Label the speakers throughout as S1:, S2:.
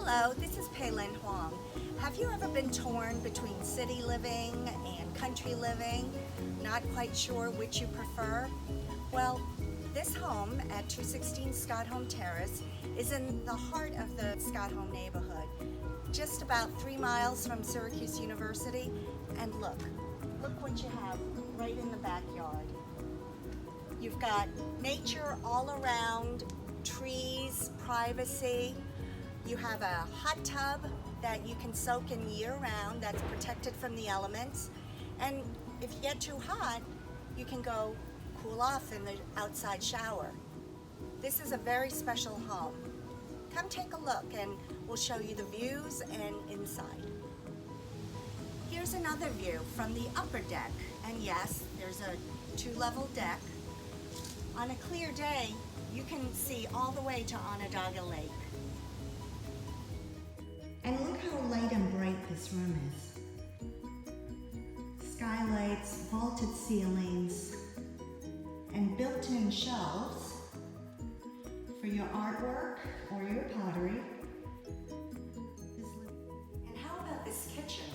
S1: Hello, this is Peilin Huang. Have you ever been torn between city living and country living? Not quite sure which you prefer? Well, this home at 216 Scottholm Terrace is in the heart of the Scottholm neighborhood, just about 3 miles from Syracuse University. And look what you have right in the backyard. You've got nature all around, trees, privacy. You have a hot tub that you can soak in year-round that's protected from the elements. And if you get too hot, you can go cool off in the outside shower. This is a very special home. Come take a look and we'll show you the views and inside. Here's another view from the upper deck. And yes, there's a 2-level deck. On a clear day, you can see all the way to Onondaga Lake. And look how light and bright this room is. Skylights, vaulted ceilings, and built-in shelves for your artwork or your pottery. And how about this kitchen?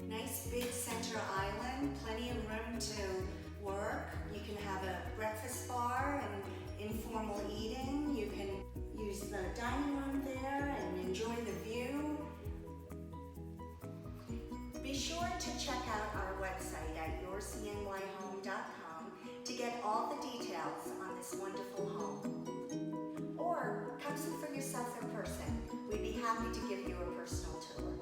S1: Nice big center island, plenty of room to work. You can have a breakfast bar and informal eating. You can use the dining room there and enjoy the view. Be sure to check out our website at yourcnyhome.com to get all the details on this wonderful home. Or come see for yourself in person. We'd be happy to give you a personal tour.